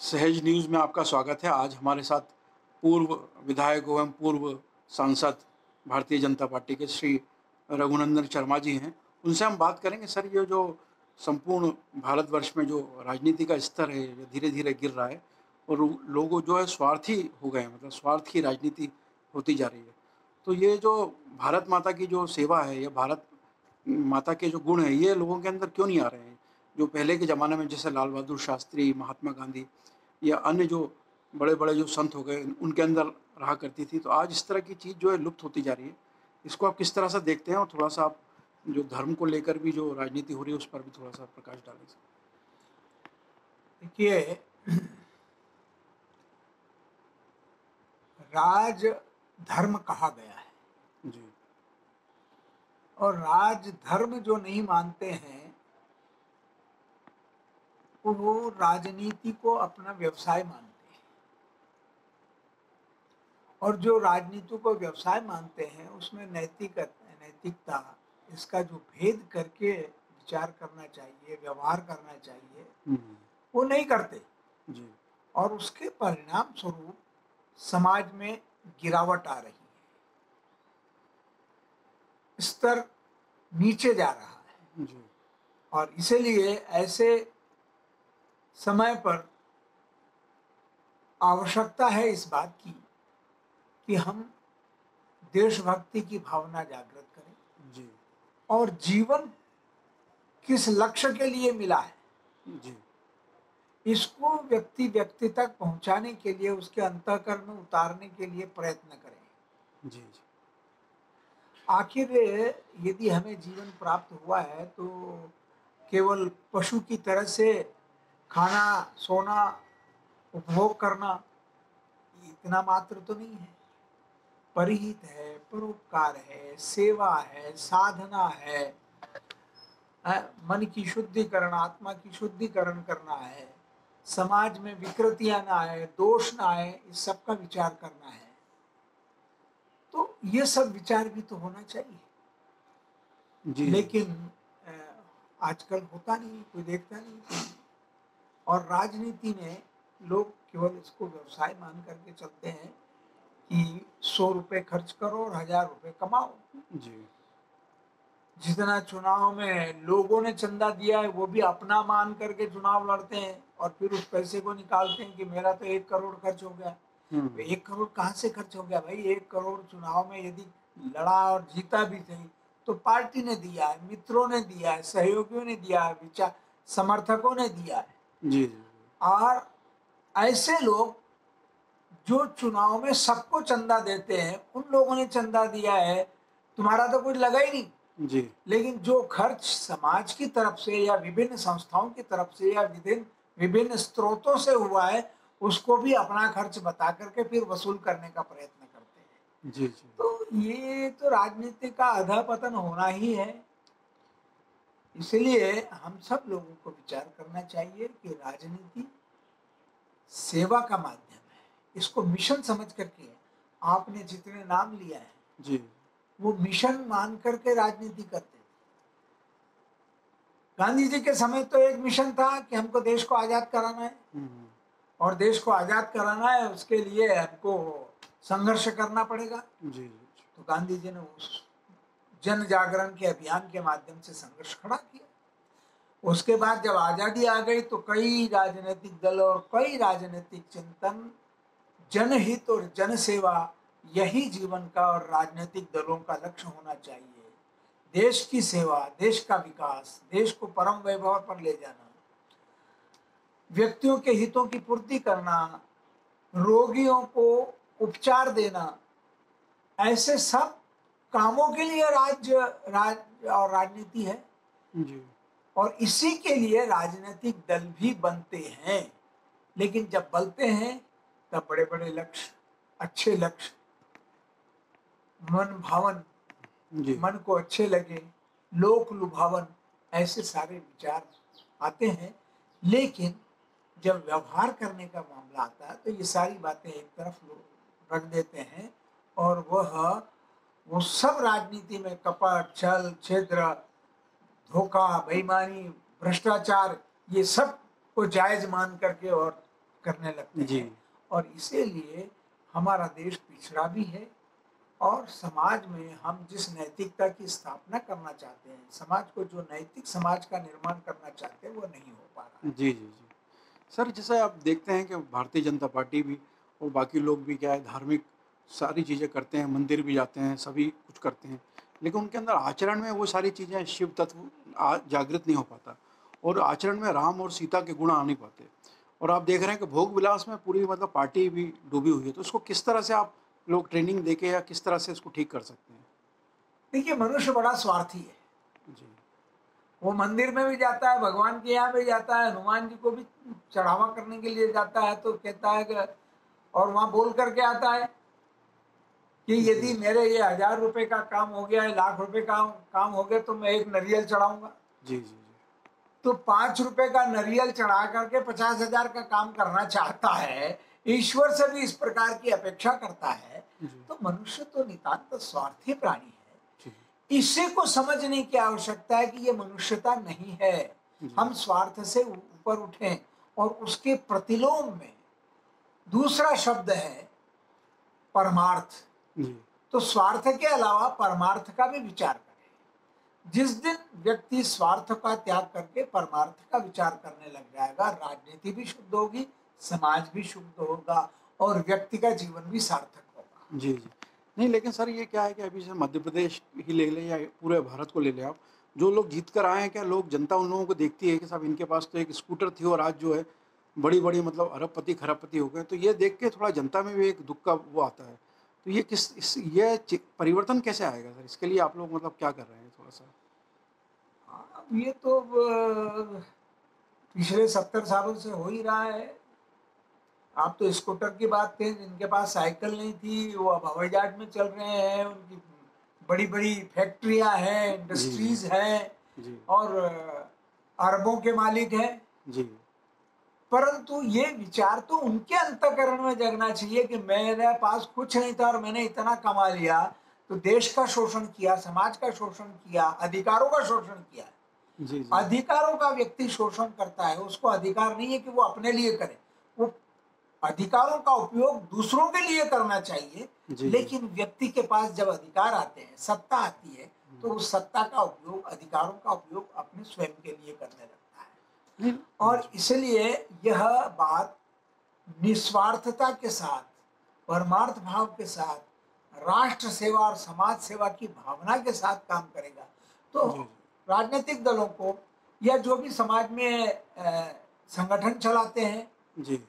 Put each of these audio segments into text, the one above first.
सहज न्यूज़ में आपका स्वागत है। आज हमारे साथ पूर्व विधायक एवं पूर्व सांसद भारतीय जनता पार्टी के श्री रघुनंदन शर्मा जी हैं। उनसे हम बात करेंगे। सर, ये जो संपूर्ण भारतवर्ष में जो राजनीति का स्तर है, ये धीरे-धीरे गिर रहा है और लोग जो है स्वार्थी हो गए हैं, मतलब स्वार्थ की राजनीति होती जा रही है। तो ये जो भारत माता की जो सेवा है, या भारत माता के जो गुण हैं, ये लोगों के अंदर क्यों नहीं आ रहे हैं? जो पहले के ज़माने में जैसे लाल बहादुर शास्त्री, महात्मा गांधी या अन्य जो बड़े-बड़े जो संत हो गए, उनके अंदर रहा करती थी। तो आज इस तरह की चीज़ जो है लुप्त होती जा रही है। इसको आप किस तरह से देखते हैं? और थोड़ा-सा आप जो धर्म को लेकर भी जो राजनीति हो रही है, उस पर भी थोड़ा-सा प्रकाश डालें सर। देखिए, राज धर्म कहा गया है जी, और राज धर्म जो नहीं मानते हैं वो राजनीति को अपना व्यवसाय मानते हैं, और जो राजनीति को व्यवसाय मानते हैं उसमें नैतिकता इसका जो भेद करके विचार करना चाहिए, व्यवहार करना चाहिए, हुँ, वो नहीं करते। जी, और उसके परिणाम स्वरूप समाज में गिरावट आ रही है, स्तर नीचे जा रहा है। जी, और इसीलिए ऐसे समय पर आवश्यकता है इस बात की कि हम देशभक्ति की भावना जागृत करें जी, और जीवन किस लक्ष्य के लिए मिला है जी, इसको व्यक्ति व्यक्ति तक पहुंचाने के लिए, उसके अंतःकरण में उतारने के लिए प्रयत्न करें। जी, जी, आखिर यदि हमें जीवन प्राप्त हुआ है तो केवल पशु की तरह से खाना, सोना, उपभोग करना इतना मात्र तो नहीं है। परिहित है, परोपकार है, सेवा है, साधना है, मन की शुद्धिकरण, आत्मा की शुद्धिकरण करना है, समाज में विकृतियां ना आए, दोष ना आए, इस सब का विचार करना है। तो ये सब विचार भी तो होना चाहिए, जी, जी, लेकिन अ, आजकल होता नहीं, कोई देखता नहीं। और राजनीति में लोग केवल इसको व्यवसाय मान करके चलते हैं कि 100 रुपए खर्च करो और 1000 रुपए कमाओ। जी, जितना चुनाव में लोगों ने चंदा दिया है वो भी अपना मान करके चुनाव लड़ते हैं और फिर उस पैसे को निकालते हैं कि मेरा तो 1 करोड़ खर्च हो गया। हुँ, तो 1 करोड़ कहाँ से खर्च हो गया भाई? 1 करोड़ चुनाव में यदि लड़ा और जीता भी सही तो पार्टी ने दिया है, मित्रों ने दिया है, सहयोगियों ने दिया है, विचार समर्थकों ने दिया है। जी, जी, और ऐसे लोग जो चुनाव में सबको चंदा देते हैं, उन लोगों ने चंदा दिया है, तुम्हारा तो कुछ लगा ही नहीं। जी, लेकिन जो खर्च समाज की तरफ से या विभिन्न संस्थाओं की तरफ से या विभिन्न विभिन्न स्रोतों से हुआ है, उसको भी अपना खर्च बता करके फिर वसूल करने का प्रयत्न करते हैं। जी, जी, तो ये तो राजनीति का अधःपतन होना ही है। इसलिए हम सब लोगों को विचार करना चाहिए कि राजनीति सेवा का माध्यम है, इसको मिशन समझ करके आपने जितने नाम लिया है जी, वो मिशन मान करके राजनीति करते थे। गांधी जी के समय तो एक मिशन था कि हमको देश को आजाद कराना है, हुँ, और देश को आजाद कराना है उसके लिए हमको संघर्ष करना पड़ेगा। जी, जी, तो गांधी जी ने उस जन जागरण के अभियान के माध्यम से संघर्ष खड़ा किया। उसके बाद जब आजादी आ गई तो कई राजनीतिक दल और कई राजनीतिक चिंतन, जनहित और जन सेवा, यही जीवन का और राजनीतिक दलों का लक्ष्य होना चाहिए। देश की सेवा, देश का विकास, देश को परम वैभव पर ले जाना, व्यक्तियों के हितों की पूर्ति करना, रोगियों को उपचार देना, ऐसे सब कामों के लिए राज्य और राजनीति है। जी, और इसी के लिए राजनीतिक दल भी बनते हैं। लेकिन जब बनते हैं तब बड़े बड़े लक्ष्य, अच्छे लक्ष्य, मन भावन, जी, मन को अच्छे लगे, लोक लुभावन, ऐसे सारे विचार आते हैं। लेकिन जब व्यवहार करने का मामला आता है तो ये सारी बातें एक तरफ लोग रख देते हैं और वो सब राजनीति में कपट, छल, छिद्र, धोखा, बेईमानी, भ्रष्टाचार, ये सब को जायज मान करके और करने लगते जी हैं। और इसीलिए हमारा देश पिछड़ा भी है, और समाज में हम जिस नैतिकता की स्थापना करना चाहते हैं, समाज को जो नैतिक समाज का निर्माण करना चाहते हैं, वो नहीं हो पा रहा है। जी जी जी। सर जैसे आप देखते हैं कि भारतीय जनता पार्टी भी और बाकी लोग भी क्या है धार्मिक सारी चीज़ें करते हैं, मंदिर भी जाते हैं, सभी कुछ करते हैं, लेकिन उनके अंदर आचरण में वो सारी चीज़ें शिव तत्व जागृत नहीं हो पाता और आचरण में राम और सीता के गुण आ नहीं पाते। और आप देख रहे हैं कि भोग विलास में पूरी मतलब पार्टी भी डूबी हुई है, तो उसको किस तरह से आप लोग ट्रेनिंग देके या किस तरह से इसको ठीक कर सकते हैं? देखिए, मनुष्य बड़ा स्वार्थी है। जी वो मंदिर में भी जाता है, भगवान के यहाँ भी जाता है, हनुमान जी को भी चढ़ावा करने के लिए जाता है, तो कहता है कि, और वहां बोल करके आता है कि जी यदि मेरे ये 1000 रुपए का काम हो गया है, लाख रुपए का काम हो गया, तो मैं एक नरियल चढ़ाऊंगा। जी जी तो 5 रुपए का नरियल चढ़ा करके 50,000 का काम करना चाहता है, ईश्वर से भी इस प्रकार की अपेक्षा करता है। जी जी तो मनुष्य तो नितांत स्वार्थी प्राणी है। जी इसी को समझने की आवश्यकता है कि ये मनुष्यता नहीं है। जी हम स्वार्थ से ऊपर उठें, और उसके प्रतिलोम में दूसरा शब्द है परमार्थ। जी तो स्वार्थ के अलावा परमार्थ का भी विचार करें। जिस दिन व्यक्ति स्वार्थ का त्याग करके परमार्थ का विचार करने लग जाएगा, राजनीति भी शुद्ध होगी, समाज भी शुद्ध होगा, और व्यक्ति का जीवन भी सार्थक होगा। जी, जी। नहीं, लेकिन सर ये क्या है कि अभी जैसे मध्य प्रदेश ही ले लें या पूरे भारत को ले लें आप, जो लोग जीत कर आए हैं, क्या लोग जनता उन लोगों को देखती है कि साहब इनके पास तो एक स्कूटर थी और आज जो है बड़ी-बड़ी मतलब अरबपति, खरबपति हो गए। तो ये देख के थोड़ा जनता में भी एक दुःख का वो आता है। तो ये किस इस ये चि परिवर्तन कैसे आएगा सर? इसके लिए आप लोग मतलब क्या कर रहे हैं थोड़ा-सा? अब ये तो पिछले 70 सालों से हो ही रहा है। आप तो स्कूटर की बात करें, जिनके पास साइकिल नहीं थी वो अब हवाई जहाज में चल रहे हैं, उनकी बड़ी बड़ी फैक्ट्रियां हैं, जी, जी। इंडस्ट्रीज हैं, जी, और अरबों के मालिक हैं। जी। परंतु ये विचार तो उनके अंतःकरण में जगना चाहिए कि मेरे पास कुछ नहीं था और मैंने इतना कमा लिया, तो देश का शोषण किया, समाज का शोषण किया, अधिकारों का शोषण किया। जी, जी। अधिकारों का व्यक्ति शोषण करता है, उसको अधिकार नहीं है कि वो अपने लिए करे। वो अधिकारों का उपयोग दूसरों के लिए करना चाहिए। जी, जी। लेकिन व्यक्ति के पास जब अधिकार आते हैं, सत्ता आती है, तो उस सत्ता का उपयोग, अधिकारों का उपयोग अपने स्वयं के लिए करने लगता है। नहीं और इसलिए यह बात निस्वार्थता के साथ, परमार्थ भाव के साथ, राष्ट्र सेवा और समाज सेवा की भावना के साथ काम करेगा, तो जी, जी। राजनीतिक दलों को, या जो भी समाज में संगठन चलाते हैं, जी।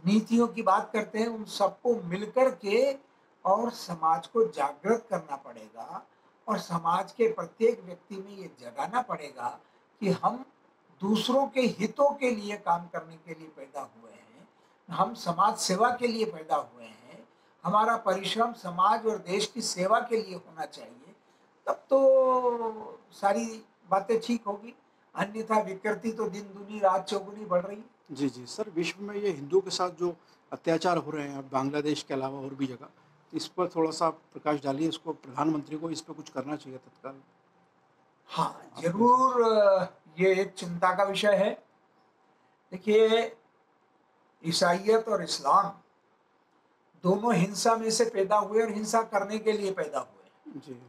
नीतियों की बात करते हैं, उन सबको मिलकर के और समाज को जागृत करना पड़ेगा, और समाज के प्रत्येक व्यक्ति में ये जगाना पड़ेगा कि हम दूसरों के हितों के लिए काम करने के लिए पैदा हुए हैं, हम समाज सेवा के लिए पैदा हुए हैं, हमारा परिश्रम समाज और देश की सेवा के लिए होना चाहिए। तब तो सारी बातें ठीक होगी, अन्यथा विकृति तो दिन दूनी रात चौगुनी बढ़ रही है। जी, जी। सर विश्व में ये हिंदुओं के साथ जो अत्याचार हो रहे हैं अब बांग्लादेश के अलावा और भी जगह, तो इस पर थोड़ा-सा आप प्रकाश डालिए, इसको प्रधानमंत्री को इस पे कुछ करना चाहिए तत्काल। हाँ, आपको इस जरूर। ये एक चिंता का विषय है। देखिए, ईसाइयत और इस्लाम दोनों हिंसा में से पैदा हुए और हिंसा करने के लिए पैदा हुए। जी,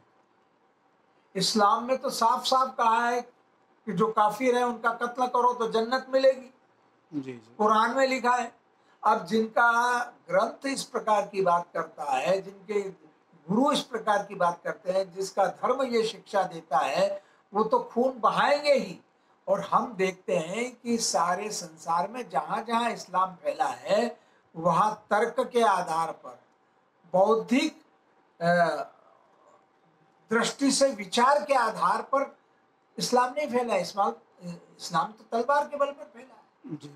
इस्लाम में तो साफ साफ कहा है कि जो काफिर है उनका कत्ल करो तो जन्नत मिलेगी, जी, जी। कुरान में लिखा है। अब जिनका ग्रंथ इस प्रकार की बात करता है, जिनके गुरु इस प्रकार की बात करते हैं, जिसका धर्म ये शिक्षा देता है, वो तो खून बहाएंगे ही। और हम देखते हैं कि सारे संसार में जहां जहां इस्लाम फैला है, वहां तर्क के आधार पर, बौद्धिक दृष्टि से, विचार के आधार पर इस्लाम नहीं फैला। इस्लाम इस्लाम तो तलवार के बल पर फैला है, जी,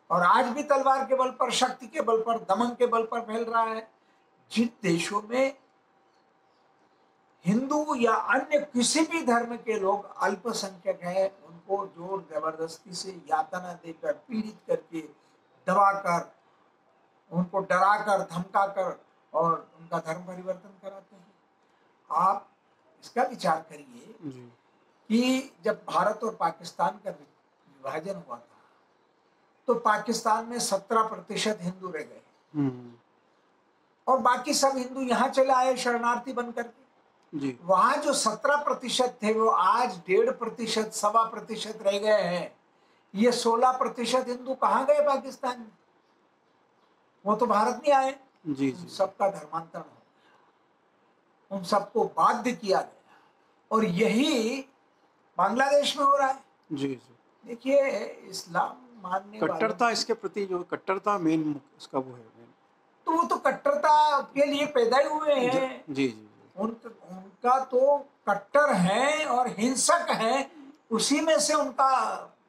और आज भी तलवार के बल पर, शक्ति के बल पर, दमन के बल पर फैल रहा है। जिन देशों में हिंदू या अन्य किसी भी धर्म के लोग अल्पसंख्यक हैं, उनको जोर जबरदस्ती से यातना देकर, पीड़ित करके, दबाकर, उनको डराकर, धमकाकर और उनका धर्म परिवर्तन कराते हैं। आप इसका विचार करिए कि जब भारत और पाकिस्तान का विभाजन हुआ था, तो पाकिस्तान में 17% हिंदू रह गए हम्म, और बाकी सब हिंदू यहाँ चले आए शरणार्थी बनकर के। जी वहां जो 17% थे वो आज 1.5%, 1.25% रह गए हैं। ये 16% हिंदू कहाँ गए पाकिस्तान में? वो तो भारत नहीं आए। जी उन जी सबका धर्मांतरण हो गया, उन सबको बाध्य किया गया और यही बांग्लादेश में हो रहा है। जी जी। देखिए, इस्लाम मानने वालों कट्टरता, की, इसके प्रति जो कट्टरता मेन इसका वो है मेन। तो वो तो कट्टरता के लिए पैदा ही हुए हैं। जी जी जी। उनका तो कट्टर है और हिंसक है, उसी में से उनका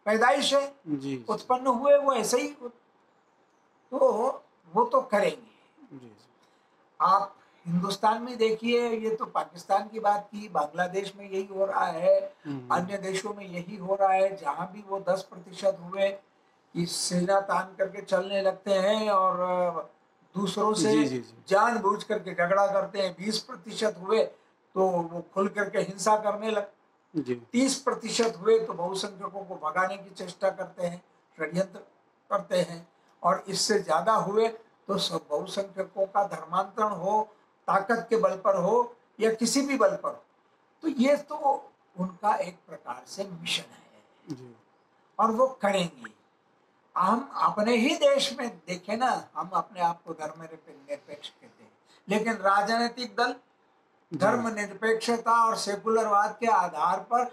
पैदाइश है, जी जी उत्पन्न हुए वो ऐसे ही। तो वो तो करेंगे। जी। आप हिंदुस्तान में देखिए, ये तो पाकिस्तान की बात की, बांग्लादेश में यही हो रहा है, अन्य देशों में यही हो रहा है। जहां भी वो 10% हुए कि सेना तान करके चलने लगते हैं और दूसरों से जी जी जी। जानबूझ करके झगड़ा करते हैं। 20% हुए तो वो खुल करके हिंसा करने लगते। जी 30% हुए तो बहुसंख्यकों को भगाने की चेष्टा करते हैं, षड्यंत्र करते हैं। और इससे ज्यादा हुए तो सब बहुसंख्यकों का धर्मांतरण हो, ताकत के बल पर हो या किसी भी बल पर हो। तो ये तो उनका एक प्रकार से मिशन है जी और वो करेंगे। हम अपने ही देश में देखें ना, हम अपने आप को धर्मनिरपेक्ष कहते हैं, लेकिन राजनीतिक दल धर्मनिरपेक्षता और सेकुलरवाद के आधार पर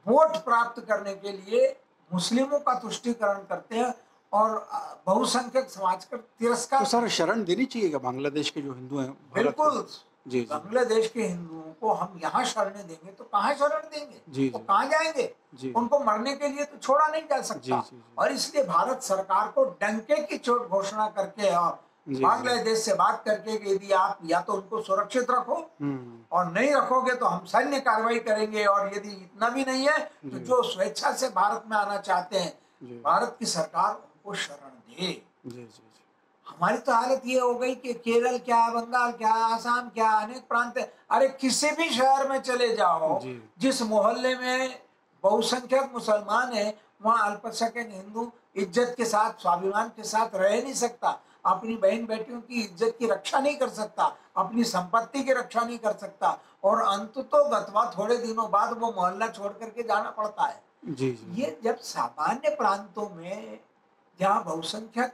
वोट प्राप्त करने के लिए मुस्लिमों का तुष्टीकरण करते हैं और बहुसंख्यक समाज का तिरस्कार। तो सर, शरण देनी चाहिए बांग्लादेश के जो हिंदू हैं भारत को? बिल्कुल। जी जी बांग्लादेश के हिंदुओं को हम यहाँ शरण देंगे तो कहाँ शरण देंगे? जी वो जी कहाँ जाएंगे? जी उनको मरने के लिए तो छोड़ा नहीं जा जी सकता। जी जी और इसलिए भारत सरकार को डंके की चोट घोषणा करके और जी जी। बांग्लादेश से बात करके कि यदि आप या तो उनको सुरक्षित रखो और नहीं रखोगे तो हम सैन्य कार्रवाई करेंगे, और यदि इतना भी नहीं है तो जी जो स्वेच्छा से भारत में आना चाहते हैं, जी भारत की सरकार उनको शरण दे। जी जी जी। हमारी तो हालत ये हो गई कि केरल क्या, बंगाल क्या, आसाम क्या, अनेक प्रांत है। अरे किसी भी शहर में चले जाओ, जी जिस मोहल्ले में बहुसंख्यक मुसलमान है, वहाँ अल्पसंख्यक हिंदू इज्जत के साथ, स्वाभिमान के साथ रह नहीं सकता, अपनी बहन बेटियों की इज्जत की रक्षा नहीं कर सकता, अपनी संपत्ति की रक्षा नहीं कर सकता, और अंततोगत्वा थोड़े दिनों बाद वो मोहल्ला छोड़ करके जाना पड़ता है। जी जी। ये जब सामान्य प्रांतों में जहाँ बहुसंख्यक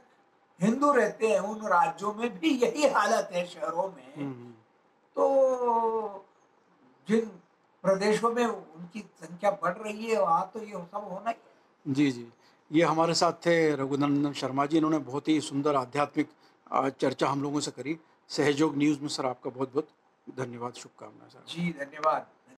हिंदू रहते हैं, उन राज्यों में भी यही हालत है, शहरों में, तो जिन प्रदेशों में उनकी संख्या बढ़ रही है वहां तो ये सब होना ही है। जी जी। ये हमारे साथ थे रघुनंदन शर्मा जी। इन्होंने बहुत ही सुंदर आध्यात्मिक चर्चा हम लोगों से करी। सहयोग न्यूज़ में सर आपका बहुत बहुत धन्यवाद, शुभकामनाएं सर। जी धन्यवाद।